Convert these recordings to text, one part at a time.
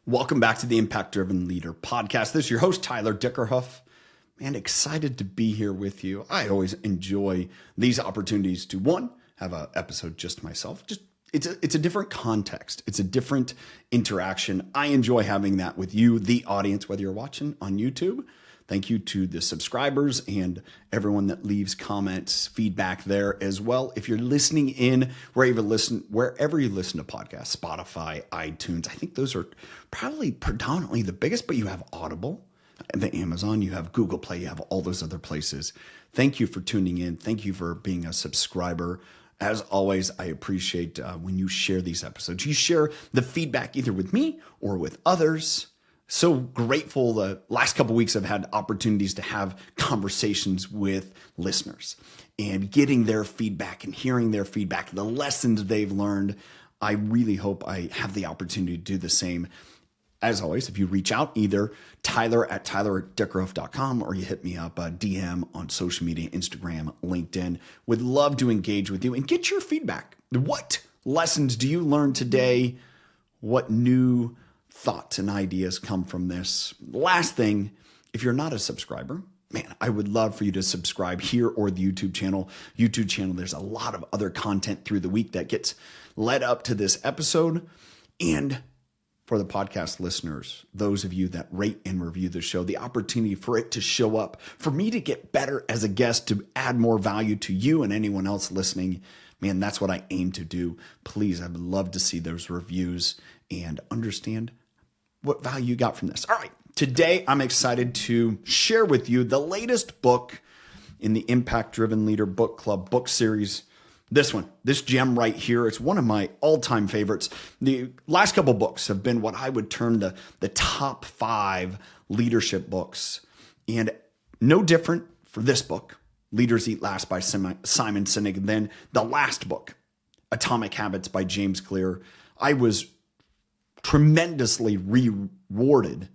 Welcome back to the Impact Driven Leader podcast. This is your host, Tyler Dickerhoof. Man, excited to be here with you. I always enjoy these opportunities to, one, have an episode just myself. It's a different context. It's a different interaction. I enjoy having that with you, the audience, whether you're watching on YouTube. Thank you to the subscribers and everyone that leaves comments, feedback there as well. If you're listening in wherever you listen to podcasts, Spotify, iTunes, I think those are probably predominantly the biggest, but you have Audible, the Amazon, you have Google Play, you have all those other places. Thank you for tuning in. Thank you for being a subscriber. As always, I appreciate when you share these episodes. You share the feedback either with me or with others. So grateful the last couple of weeks I've had opportunities to have conversations with listeners and getting their feedback and hearing their feedback, the lessons they've learned. I really hope I have the opportunity to do the same. As always, if you reach out, either tyler@dickerhoof.com or you hit me up, DM on social media, Instagram, LinkedIn. Would love to engage with you and get your feedback. What lessons do you learn today? What new thoughts and ideas come from this? Last thing, if you're not a subscriber, man, I would love for you to subscribe here or the YouTube channel. There's a lot of other content through the week that gets led up to this episode. And for the podcast listeners, those of you that rate and review the show, the opportunity for it to show up, for me to get better as a guest, to add more value to you and anyone else listening, man, that's what I aim to do. Please, I would love to see those reviews and understand what value you got from this. All right, today I'm excited to share with you the latest book in the Impact Driven Leader Book Club book series. This gem right here, it's one of my all-time favorites. The last couple books have been what I would term the top 5 leadership books. And no different for this book, Leaders Eat Last by Simon Sinek, than the last book, Atomic Habits by James Clear. I was tremendously rewarded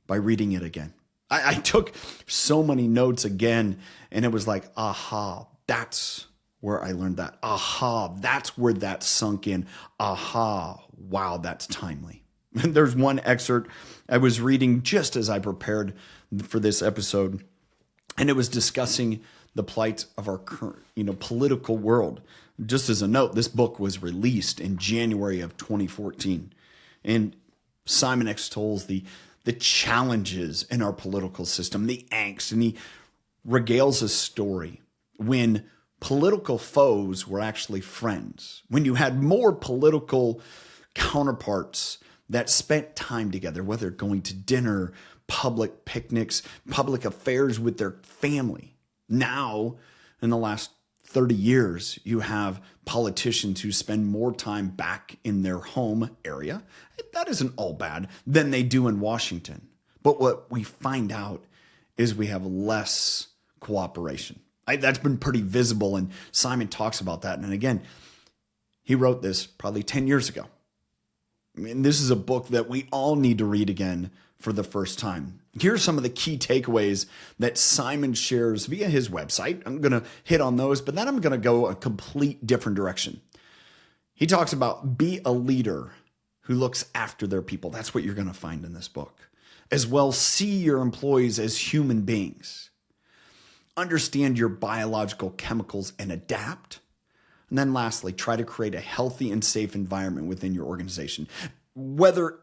by reading it again. I took so many notes again, and it was like, aha, that's where I learned that. Aha, that's where that sunk in. Aha, wow, that's timely. There's one excerpt I was reading just as I prepared for this episode, and it was discussing the plight of our current, political world. Just as a note, this book was released in January of 2014. And Simon extols the challenges in our political system, the angst, and he regales a story when political foes were actually friends, when you had more political counterparts that spent time together, whether going to dinner, public picnics, public affairs with their family. Now, in the last 30 years, you have politicians who spend more time back in their home area. That isn't all bad than they do in Washington. But what we find out is we have less cooperation. That's been pretty visible, and Simon talks about that. And again, he wrote this probably 10 years ago. I mean, this is a book that we all need to read again for the first time. Here are some of the key takeaways that Simon shares via his website. I'm going to hit on those, but then I'm going to go a complete different direction. He talks about be a leader who looks after their people. That's what you're going to find in this book. As well, see your employees as human beings. Understand your biological chemicals and adapt. And then lastly, try to create a healthy and safe environment within your organization. Whether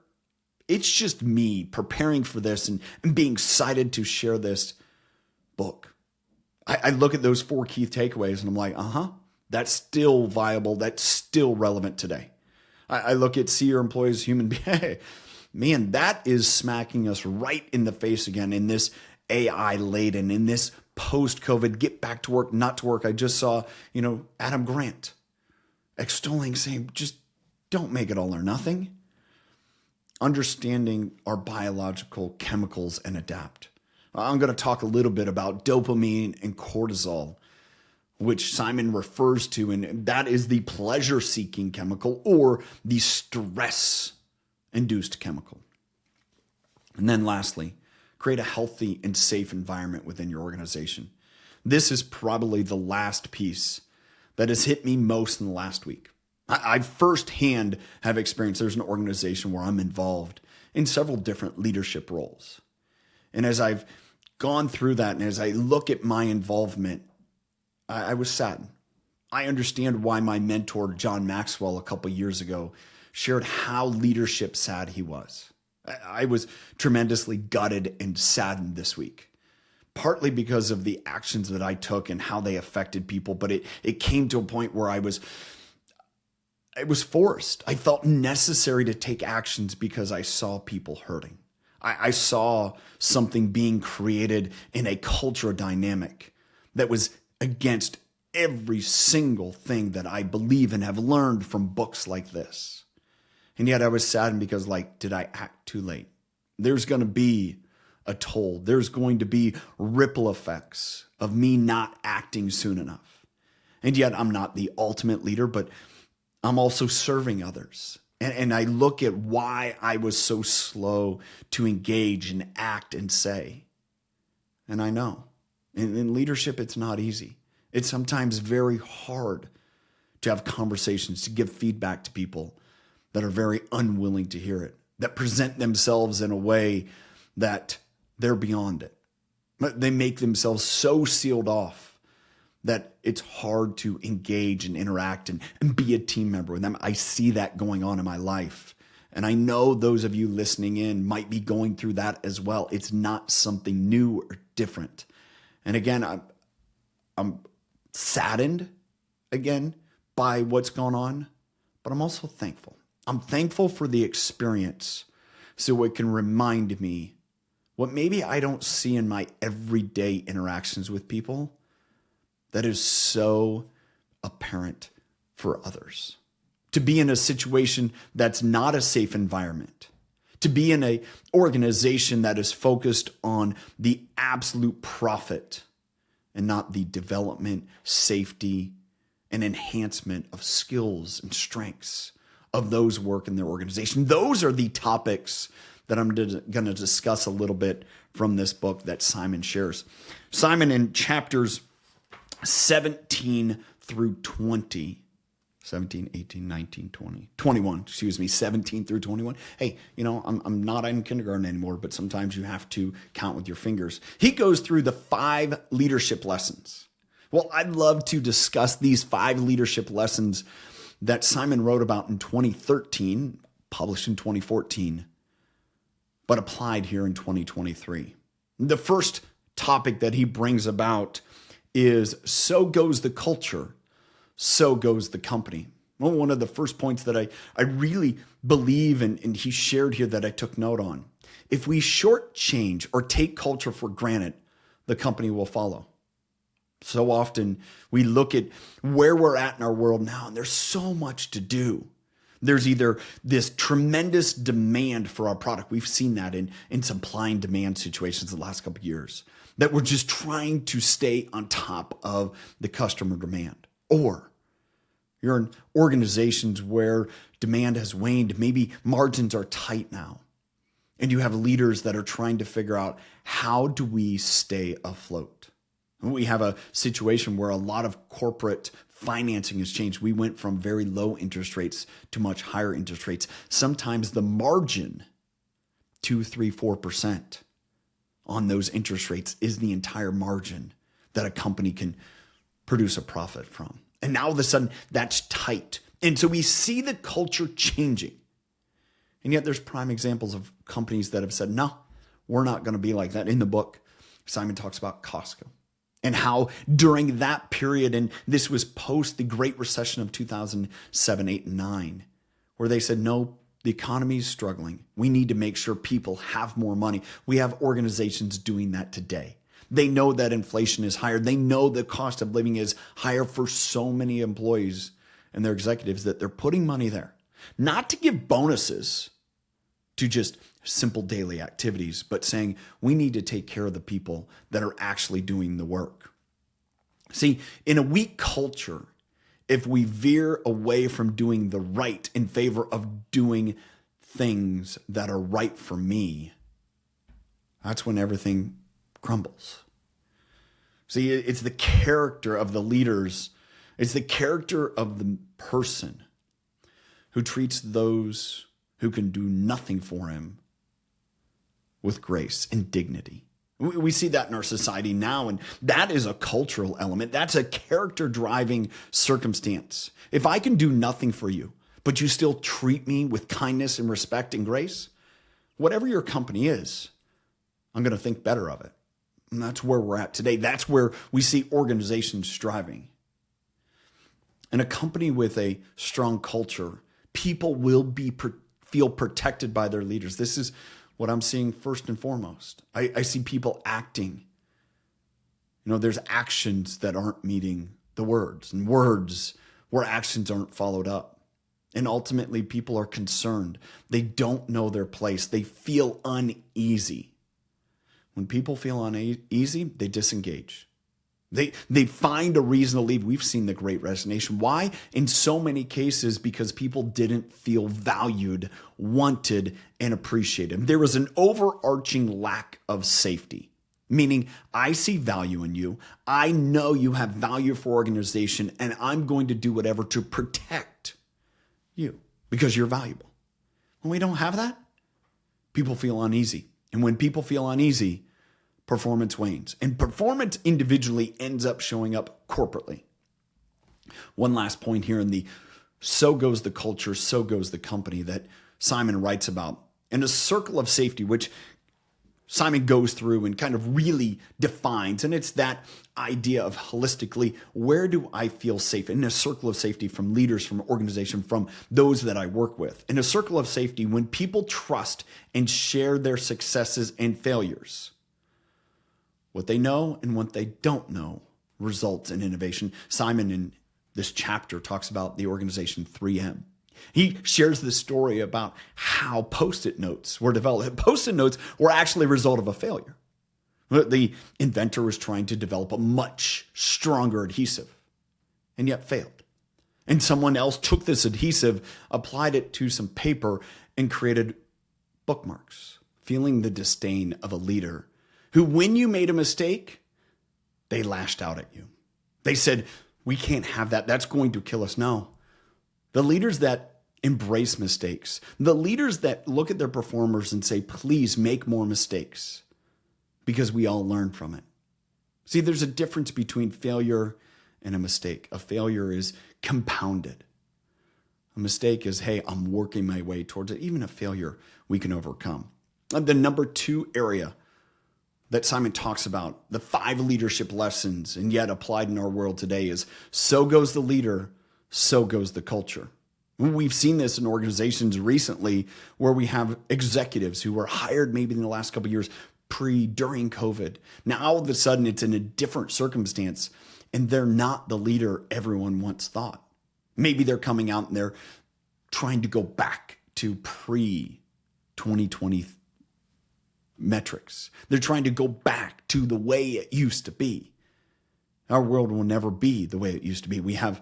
it's just me preparing for this and being excited to share this book, I look at those 4 key takeaways and I'm like, that's still viable. That's still relevant today. I look at see your employees as human beings. Man, that is smacking us right in the face again in this AI laden, in this post-COVID, get back to work, not to work. I just saw, Adam Grant extolling, saying, just don't make it all or nothing. Understanding our biological chemicals and adapt. I'm going to talk a little bit about dopamine and cortisol, which Simon refers to, and that is the pleasure-seeking chemical or the stress-induced chemical. And then lastly, create a healthy and safe environment within your organization. This is probably the last piece that has hit me most in the last week. I firsthand have experienced, there's an organization where I'm involved, in several different leadership roles. And as I've gone through that and as I look at my involvement, I was saddened. I understand why my mentor, John Maxwell, a couple years ago, shared how leadership sad he was. I was tremendously gutted and saddened this week, partly because of the actions that I took and how they affected people. But it came to a point where I was forced. I felt necessary to take actions because I saw people hurting. I saw something being created in a cultural dynamic that was against every single thing that I believe and have learned from books like this. And yet I was saddened because, did I act too late? There's going to be a toll. There's going to be ripple effects of me not acting soon enough. And yet I'm not the ultimate leader, but I'm also serving others. And I look at why I was so slow to engage and act and say. And I know in leadership, it's not easy. It's sometimes very hard to have conversations, to give feedback to people that are very unwilling to hear it, that present themselves in a way that they're beyond it. They make themselves so sealed off that it's hard to engage and interact and be a team member with them. I see that going on in my life. And I know those of you listening in might be going through that as well. It's not something new or different. And again, I'm saddened again by what's gone on, but I'm also thankful. I'm thankful for the experience so it can remind me what maybe I don't see in my everyday interactions with people that is so apparent for others. To be in a situation that's not a safe environment, to be in an organization that is focused on the absolute profit and not the development, safety, and enhancement of skills and strengths of those who work in their organization. Those are the topics that I'm going to discuss a little bit from this book that Simon shares. Simon, in chapters 17 through 20, 17, 18, 19, 20, 21, 17 through 21. Hey, I'm not in kindergarten anymore, but sometimes you have to count with your fingers. He goes through the 5 leadership lessons. Well, I'd love to discuss these 5 leadership lessons that Simon wrote about in 2013, published in 2014, but applied here in 2023. The first topic that he brings about is so goes the culture, so goes the company. Well, one of the first points that I really believe and he shared here that I took note on. If we shortchange or take culture for granted, the company will follow. So often we look at where we're at in our world now, and there's so much to do. There's either this tremendous demand for our product. We've seen that in supply and demand situations the last couple of years, that we're just trying to stay on top of the customer demand. Or you're in organizations where demand has waned. Maybe margins are tight now. And you have leaders that are trying to figure out, how do we stay afloat? We have a situation where a lot of corporate financing has changed. We went from very low interest rates to much higher interest rates. Sometimes the margin, 2, 3, 4% on those interest rates is the entire margin that a company can produce a profit from. And now all of a sudden that's tight. And so we see the culture changing. And yet there's prime examples of companies that have said, no, we're not going to be like that. In the book, Simon talks about Costco and how during that period, and this was post the Great Recession of 2007, 8, and 9, where they said, no, the economy is struggling. We need to make sure people have more money. We have organizations doing that today. They know that inflation is higher. They know the cost of living is higher for so many employees and their executives that they're putting money there, not to give bonuses to just simple daily activities, but saying we need to take care of the people that are actually doing the work. See, in a weak culture, if we veer away from doing the right in favor of doing things that are right for me, that's when everything crumbles. See, it's the character of the leaders. It's the character of the person who treats those who can do nothing for him with grace and dignity. We see that in our society now, and that is a cultural element. That's a character-driving circumstance. If I can do nothing for you, but you still treat me with kindness and respect and grace, whatever your company is, I'm going to think better of it. And that's where we're at today. That's where we see organizations striving. In a company with a strong culture, people will feel protected by their leaders. This is what I'm seeing first and foremost. I see people acting. There's actions that aren't meeting the words, and words where actions aren't followed up. And ultimately, people are concerned. They don't know their place. They feel uneasy. When people feel uneasy, they disengage. They find a reason to leave. We've seen the Great Resignation. Why? In so many cases, because people didn't feel valued, wanted, and appreciated. There was an overarching lack of safety, meaning I see value in you. I know you have value for organization, and I'm going to do whatever to protect you because you're valuable. When we don't have that, people feel uneasy. And when people feel uneasy, performance wanes. And performance individually ends up showing up corporately. One last point here in the so goes the culture, so goes the company that Simon writes about. In a circle of safety, which Simon goes through and kind of really defines, and it's that idea of holistically, where do I feel safe? In a circle of safety from leaders, from organization, from those that I work with. In a circle of safety, when people trust and share their successes and failures, what they know and what they don't know results in innovation. Simon in this chapter talks about the organization 3M. He shares this story about how Post-it notes were developed. Post-it notes were actually a result of a failure. The inventor was trying to develop a much stronger adhesive and yet failed. And someone else took this adhesive, applied it to some paper, and created bookmarks, feeling the disdain of a leader who, when you made a mistake, they lashed out at you. They said, we can't have that. That's going to kill us. No. The leaders that embrace mistakes, the leaders that look at their performers and say, please make more mistakes because we all learn from it. See, there's a difference between failure and a mistake. A failure is compounded. A mistake is, hey, I'm working my way towards it. Even a failure we can overcome. The number 2 area that Simon talks about, the 5 leadership lessons, and yet applied in our world today, is so goes the leader, so goes the culture. We've seen this in organizations recently where we have executives who were hired maybe in the last couple of years, during COVID. Now, all of a sudden, it's in a different circumstance, and they're not the leader everyone once thought. Maybe they're coming out and they're trying to go back to pre-2020 metrics. They're trying to go back to the way it used to be. Our world will never be the way it used to be. We have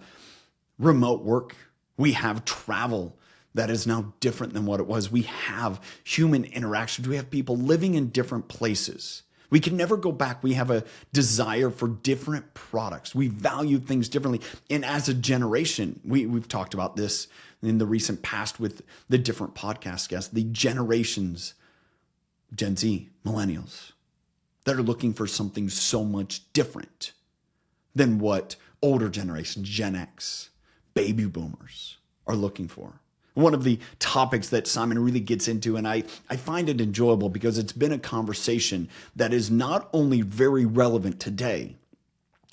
remote work. We have travel that is now different than what it was. We have human interactions. We have people living in different places. We can never go back. We have a desire for different products. We value things differently. And as a generation, we've talked about this in the recent past with the different podcast guests, the generations, Gen Z, millennials, that are looking for something so much different than what older generations, Gen X, baby boomers, are looking for. One of the topics that Simon really gets into, and I find it enjoyable because it's been a conversation that is not only very relevant today,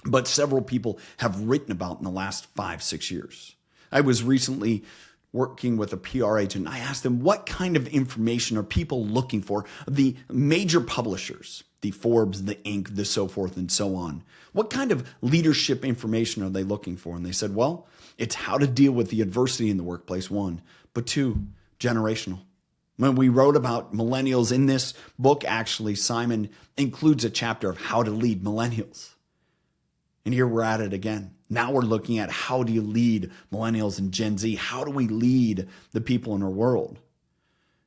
but several people have written about in the last 5-6 years. I was recently working with a PR agent. I asked them, what kind of information are people looking for? The major publishers, the Forbes, the Inc., the so forth and so on. What kind of leadership information are they looking for? And they said, well, it's how to deal with the adversity in the workplace, 1, but 2, generational. When we wrote about millennials in this book, actually, Simon includes a chapter of how to lead millennials. And here we're at it again. Now we're looking at how do you lead millennials and Gen Z? How do we lead the people in our world?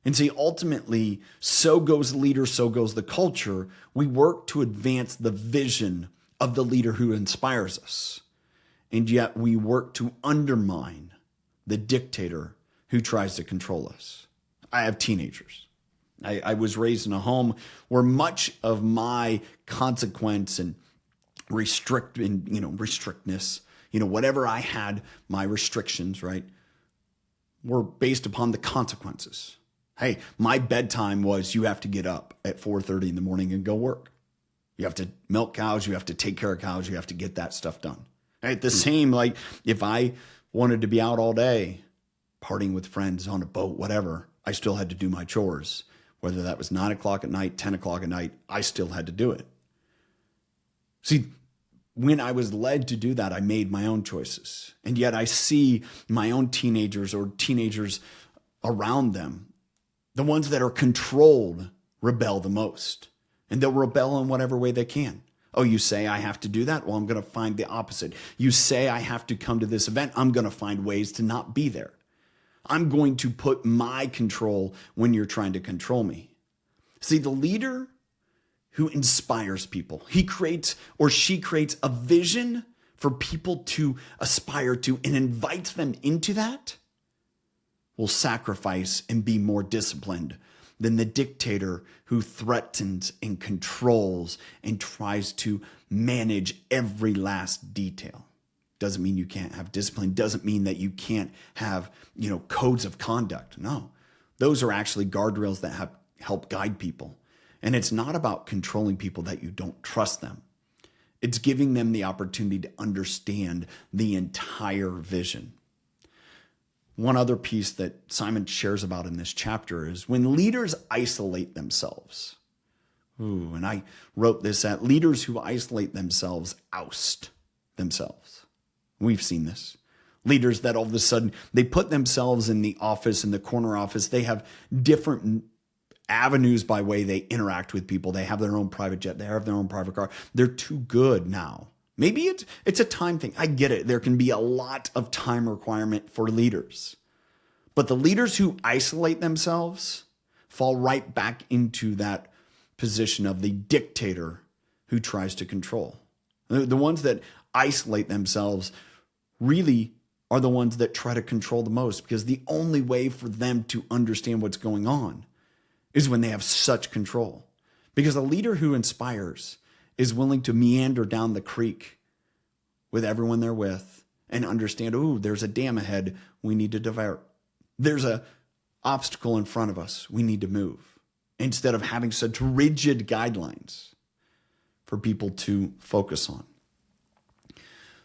And see, ultimately, so goes the leader, so goes the culture. We work to advance the vision of the leader who inspires us. And yet we work to undermine the dictator who tries to control us. I have teenagers. I was raised in a home where much of my consequence and restrictness, whatever I had, my restrictions, right, were based upon the consequences. Hey, my bedtime was you have to get up at 4:30 in the morning and go work. You have to milk cows. You have to take care of cows. You have to get that stuff done. Right? The same, like if I wanted to be out all day, partying with friends on a boat, whatever, I still had to do my chores. Whether that was 9 o'clock at night, 10 o'clock at night, I still had to do it. See, when I was led to do that, I made my own choices. And yet I see my own teenagers or teenagers around them, the ones that are controlled, rebel the most. And they'll rebel in whatever way they can. Oh, you say I have to do that? Well, I'm going to find the opposite. You say I have to come to this event? I'm going to find ways to not be there. I'm going to put my control when you're trying to control me. See, the leader who inspires people, he creates or she creates a vision for people to aspire to and invites them into that, will sacrifice and be more disciplined than the dictator who threatens and controls and tries to manage every last detail. Doesn't mean you can't have discipline. Doesn't mean that you can't have, codes of conduct. No, those are actually guardrails that help guide people. And it's not about controlling people that you don't trust them. It's giving them the opportunity to understand the entire vision. One other piece that Simon shares about in this chapter is when leaders isolate themselves. And I wrote this at leaders who isolate themselves oust themselves. We've seen this. Leaders that all of a sudden, they put themselves in the office, in the corner office. They have different avenues by way they interact with people. They have their own private jet. They have their own private car. They're too good now. Maybe it's a time thing. I get it. There can be a lot of time requirement for leaders. But the leaders who isolate themselves fall right back into that position of the dictator who tries to control. The ones that isolate themselves really are the ones that try to control the most, because the only way for them to understand what's going on is when they have such control. Because a leader who inspires is willing to meander down the creek with everyone they're with and understand, there's a dam ahead we need to divert. There's an obstacle in front of us we need to move. Instead of having such rigid guidelines for people to focus on.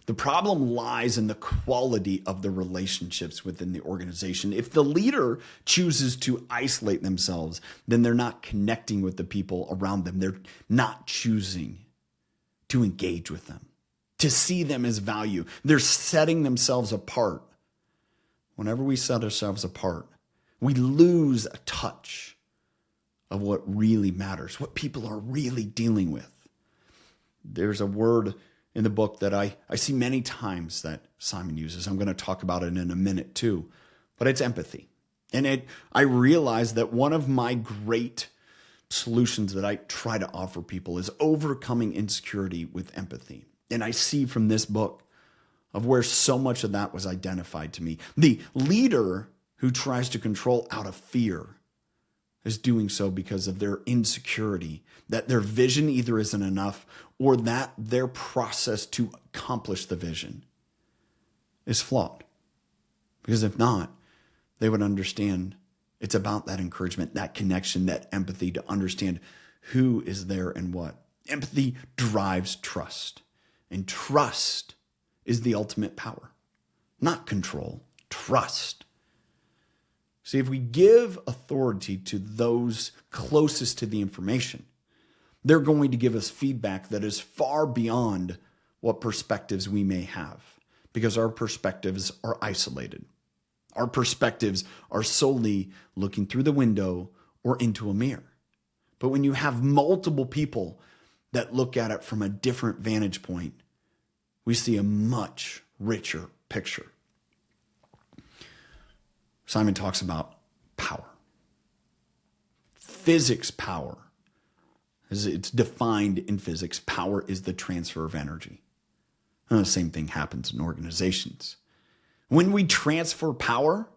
The problem lies in the quality of the relationships within the organization. If the leader chooses to isolate themselves, then they're not connecting with the people around them. They're not choosing to engage with them, to see them as value. They're setting themselves apart. Whenever we set ourselves apart, we lose a touch of what really matters, what people are really dealing with. There's a word in the book that I see many times that Simon uses. I'm going to talk about it in a minute too, but it's empathy. And I realize that one of my great solutions that I try to offer people is overcoming insecurity with empathy. And I see from this book of where so much of that was identified to me. The leader who tries to control out of fear is doing so because of their insecurity, that their vision either isn't enough or that their process to accomplish the vision is flawed. Because if not, they would understand it's about that encouragement, that connection, that empathy to understand who is there and what. Empathy drives trust, and trust is the ultimate power, not control, trust. See, if we give authority to those closest to the information, they're going to give us feedback that is far beyond what perspectives we may have, because our perspectives are isolated. Our perspectives are solely looking through the window or into a mirror. But when you have multiple people that look at it from a different vantage point, we see a much richer picture. Simon talks about power. Physics power. As it's defined in physics, power is the transfer of energy. And the same thing happens in organizations. When we transfer power,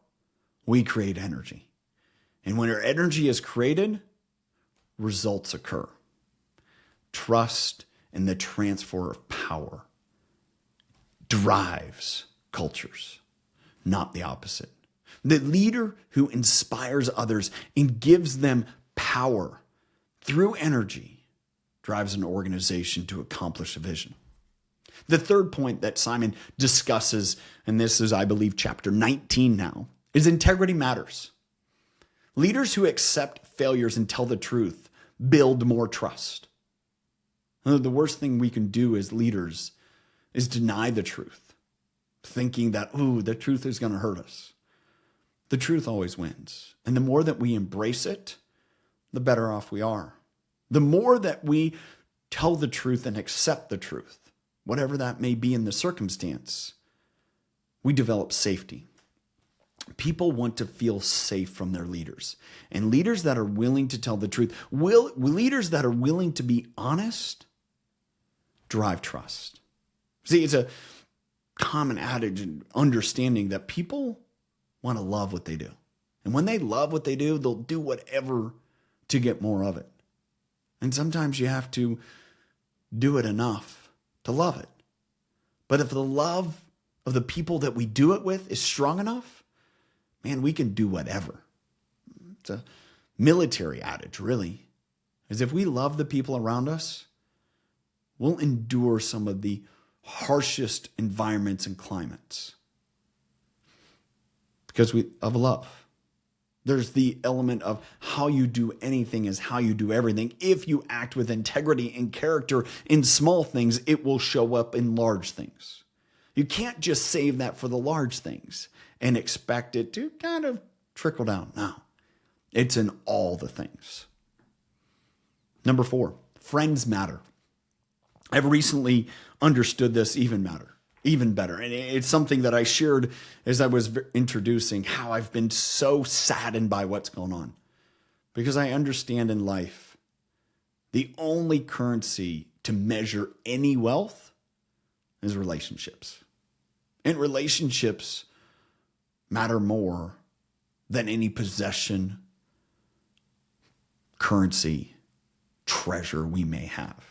we create energy. And when our energy is created, results occur. Trust and the transfer of power drives cultures, not the opposite. The leader who inspires others and gives them power through energy drives an organization to accomplish a vision. The third point that Simon discusses, and this is, I believe, chapter 19 now, is integrity matters. Leaders who accept failures and tell the truth build more trust. The worst thing we can do as leaders is deny the truth, thinking that, the truth is going to hurt us. The truth always wins. And the more that we embrace it, the better off we are. The more that we tell the truth and accept the truth, whatever that may be in the circumstance, we develop safety. People want to feel safe from their leaders. And leaders that are willing to tell the truth, leaders that are willing to be honest, drive trust. See, it's a common adage and understanding that people want to love what they do. And when they love what they do, they'll do whatever to get more of it. And sometimes you have to do it enough to love it. But if the love of the people that we do it with is strong enough, man, we can do whatever. It's a military adage, really. Is if we love the people around us, we'll endure some of the harshest environments and climates. Because of love. There's the element of how you do anything is how you do everything. If you act with integrity and character in small things, it will show up in large things. You can't just save that for the large things and expect it to kind of trickle down. No, it's in all the things. Number 4, friends matter. I've recently understood this even better. And it's something that I shared as I was introducing how I've been so saddened by what's going on. Because I understand in life, the only currency to measure any wealth is relationships. And relationships matter more than any possession, currency, treasure we may have.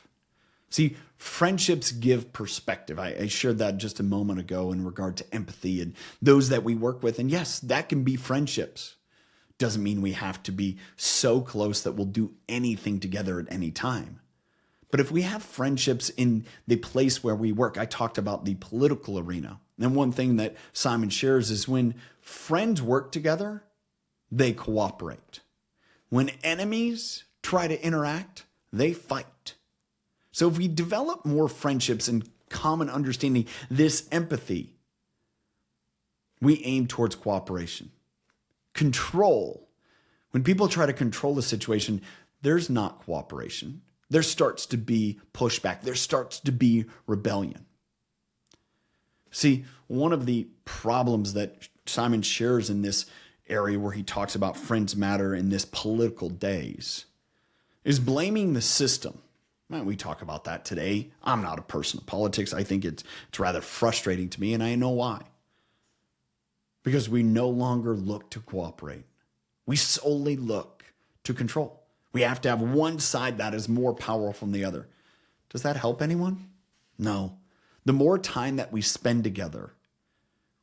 See, friendships give perspective. I shared that just a moment ago in regard to empathy and those that we work with. And yes, that can be friendships. Doesn't mean we have to be so close that we'll do anything together at any time. But if we have friendships in the place where we work, I talked about the political arena. And one thing that Simon shares is when friends work together, they cooperate. When enemies try to interact, they fight. So if we develop more friendships and common understanding, this empathy, we aim towards cooperation. Control. When people try to control the situation, there's not cooperation. There starts to be pushback. There starts to be rebellion. See, one of the problems that Simon shares in this area where he talks about friends matter in this political days is blaming the system. We talk about that today. I'm not a person of politics. I think it's rather frustrating to me, and I know why. Because we no longer look to cooperate. We solely look to control. We have to have one side that is more powerful than the other. Does that help anyone? No. The more time that we spend together,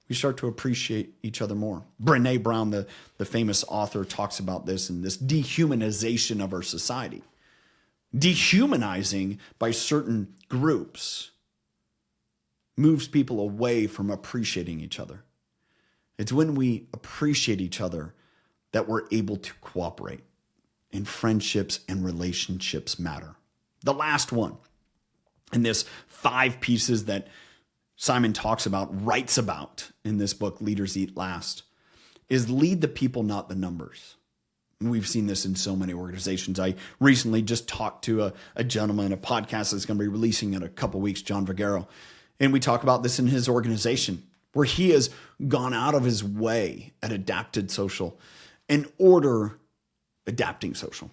we start to appreciate each other more. Brené Brown, the famous author, talks about this and this dehumanization of our society. Dehumanizing by certain groups moves people away from appreciating each other. It's when we appreciate each other that we're able to cooperate. And friendships and relationships matter. The last one, and this 5 pieces that Simon talks about, writes about in this book, Leaders Eat Last, is lead the people, not the numbers. We've seen this in so many organizations. I recently just talked to a gentleman, a podcast that's going to be releasing in a couple weeks, John Vergaro. And we talk about this in his organization, where he has gone out of his way at adapting social. Let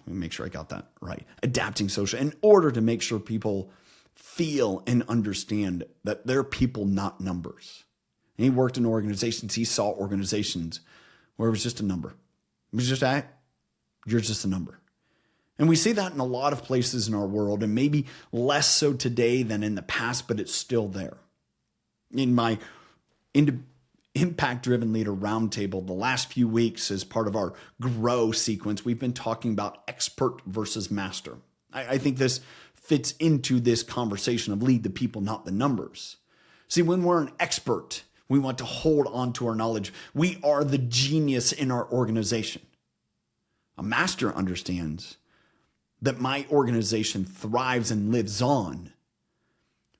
me make sure I got that right. Adapting social in order to make sure people feel and understand that they're people, not numbers. And he worked in organizations. He saw organizations where it was just a number. It was just You're just a number. And we see that in a lot of places in our world, and maybe less so today than in the past, but it's still there. In my Impact-Driven Leader Roundtable, the last few weeks as part of our Grow sequence, we've been talking about expert versus master. I think this fits into this conversation of lead the people, not the numbers. See, when we're an expert, we want to hold on to our knowledge. We are the genius in our organization. A master understands that my organization thrives and lives on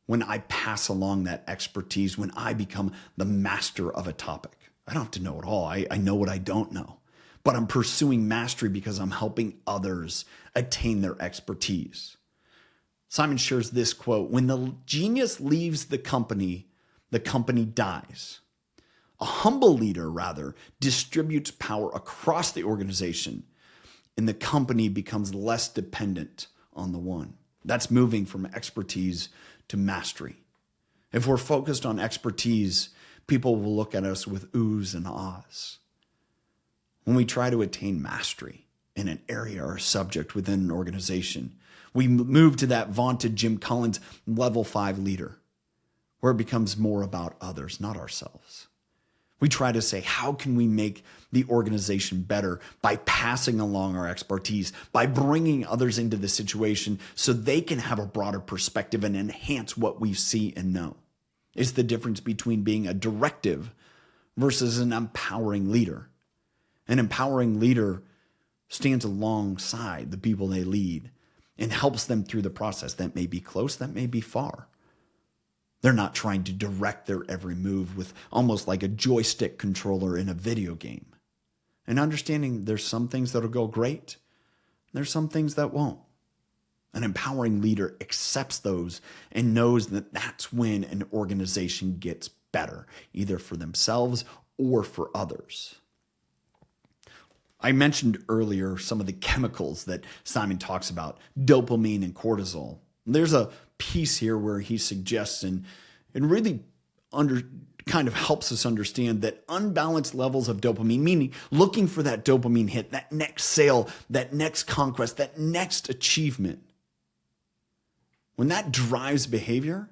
when I pass along that expertise, when I become the master of a topic. I don't have to know it all. I know what I don't know. But I'm pursuing mastery because I'm helping others attain their expertise. Simon shares this quote: when the genius leaves the company dies. A humble leader, rather, distributes power across the organization, and the company becomes less dependent on the one. That's moving from expertise to mastery. If we're focused on expertise, people will look at us with oohs and ahs. When we try to attain mastery in an area or subject within an organization, we move to that vaunted Jim Collins level 5 leader, where it becomes more about others, not ourselves. We try to say, how can we make the organization better by passing along our expertise, by bringing others into the situation so they can have a broader perspective and enhance what we see and know. It's the difference between being a directive versus an empowering leader. An empowering leader stands alongside the people they lead and helps them through the process. That may be close, that may be far. They're not trying to direct their every move with almost like a joystick controller in a video game. And understanding there's some things that'll go great, there's some things that won't. An empowering leader accepts those and knows that that's when an organization gets better, either for themselves or for others. I mentioned earlier some of the chemicals that Simon talks about, dopamine and cortisol. There's a piece here where he suggests and really kind of helps us understand that unbalanced levels of dopamine, meaning looking for that dopamine hit, that next sale, that next conquest, that next achievement. When that drives behavior,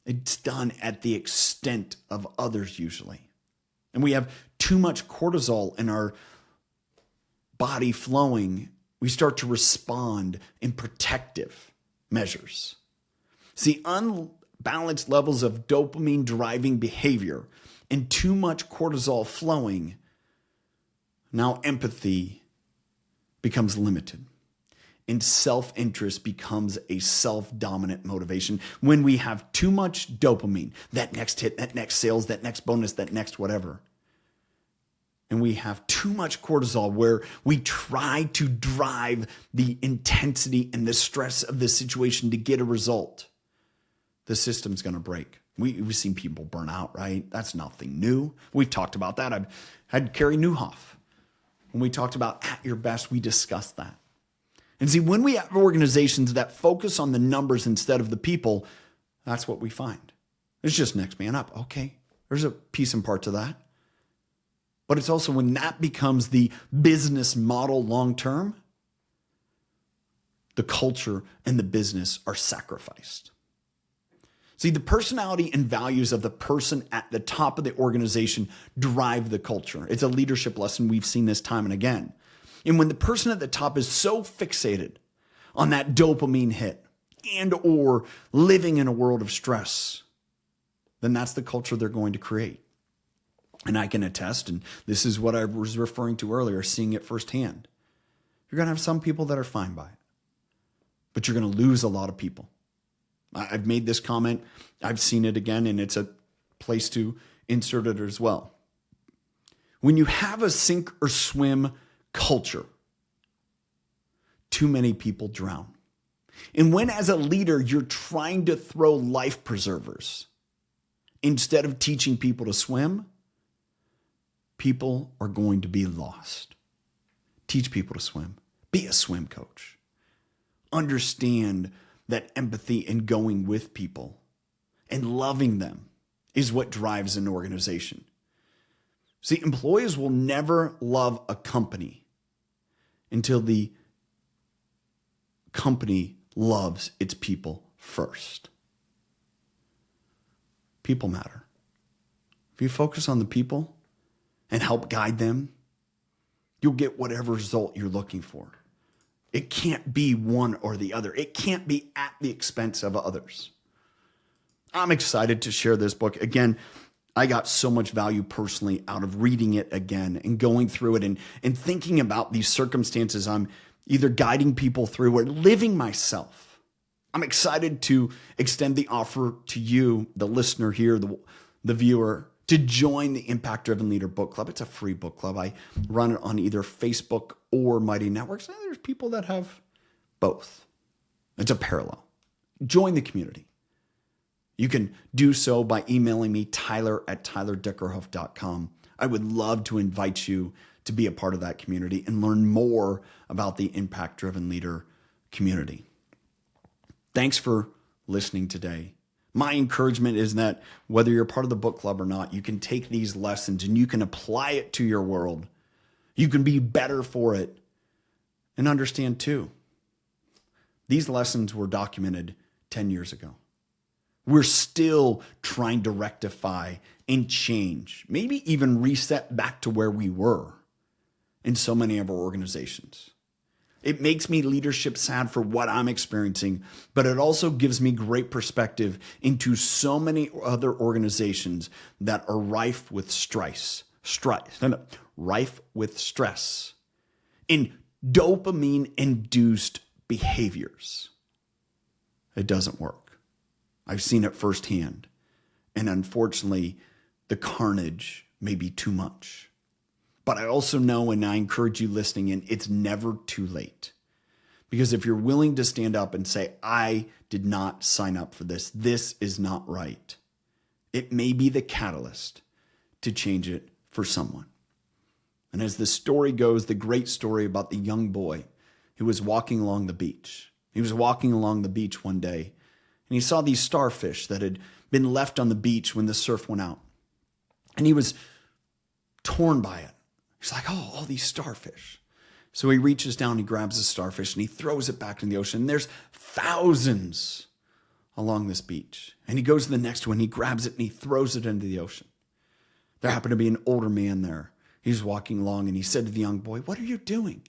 it's done at the extent of others usually. And we have too much cortisol in our body flowing, we start to respond in protective measures. See, unbalanced levels of dopamine driving behavior and too much cortisol flowing, now empathy becomes limited. And self-interest becomes a self-dominant motivation. When we have too much dopamine, that next hit, that next sales, that next bonus, that next whatever, and we have too much cortisol where we try to drive the intensity and the stress of the situation to get a result, the system's going to break. We've seen people burn out, right? That's nothing new. We've talked about that. I've had Carrie Newhoff. When we talked about at your best, we discussed that. And see, when we have organizations that focus on the numbers instead of the people, that's what we find. It's just next man up. Okay, there's a piece and part to that. But it's also when that becomes the business model long-term, the culture and the business are sacrificed. See, the personality and values of the person at the top of the organization drive the culture. It's a leadership lesson. We've seen this time and again. And when the person at the top is so fixated on that dopamine hit and or living in a world of stress, then that's the culture they're going to create. And I can attest, and this is what I was referring to earlier, seeing it firsthand. You're going to have some people that are fine by it, but you're going to lose a lot of people. I've made this comment. I've seen it again, and it's a place to insert it as well. When you have a sink or swim culture, too many people drown. And when as a leader, you're trying to throw life preservers instead of teaching people to swim, people are going to be lost. Teach people to swim. Be a swim coach. Understand that empathy and going with people and loving them is what drives an organization. See, employees will never love a company until the company loves its people first. People matter. If you focus on the people and help guide them, you'll get whatever result you're looking for. It can't be one or the other. It can't be at the expense of others. I'm excited to share this book. Again, I got so much value personally out of reading it again and going through it and thinking about these circumstances I'm either guiding people through or living myself. I'm excited to extend the offer to you, the listener here, the viewer, to join the Impact Driven Leader Book Club. It's a free book club. I run it on either Facebook or Mighty Networks. And there's people that have both. It's a parallel. Join the community. You can do so by emailing me, tyler@tylerdickerhoof.com. I would love to invite you to be a part of that community and learn more about the Impact Driven Leader community. Thanks for listening today. My encouragement is that whether you're part of the book club or not, you can take these lessons and you can apply it to your world. You can be better for it and understand too. These lessons were documented 10 years ago. We're still trying to rectify and change, maybe even reset back to where we were in so many of our organizations. It makes me leadership sad for what I'm experiencing, but it also gives me great perspective into so many other organizations that are rife with rife with stress in dopamine-induced behaviors. It doesn't work. I've seen it firsthand. And unfortunately, the carnage may be too much. But I also know, and I encourage you listening in, it's never too late. Because if you're willing to stand up and say, I did not sign up for this, this is not right, it may be the catalyst to change it for someone. And as the story goes, the great story about the young boy who was walking along the beach. He was walking along the beach one day, and he saw these starfish that had been left on the beach when the surf went out. And he was torn by it. He's like, oh, all these starfish. So he reaches down, he grabs the starfish, and he throws it back in the ocean. And there's thousands along this beach. And he goes to the next one, he grabs it, and he throws it into the ocean. There happened to be an older man there. He was walking along, and he said to the young boy, what are you doing?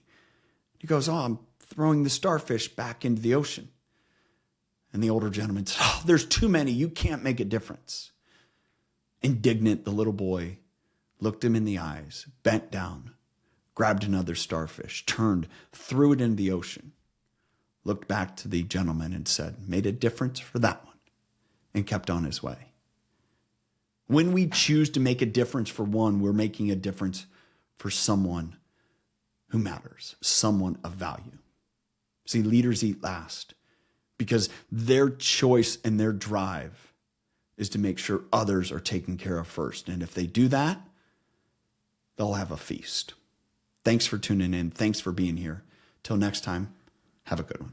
He goes, oh, I'm throwing the starfish back into the ocean. And the older gentleman said, oh, there's too many. You can't make a difference. Indignant, the little boy looked him in the eyes, bent down, grabbed another starfish, turned, threw it into the ocean, looked back to the gentleman and said, made a difference for that one, and kept on his way. When we choose to make a difference for one, we're making a difference for someone who matters, someone of value. See, leaders eat last because their choice and their drive is to make sure others are taken care of first. And if they do that, they'll have a feast. Thanks for tuning in. Thanks for being here. Till next time, have a good one.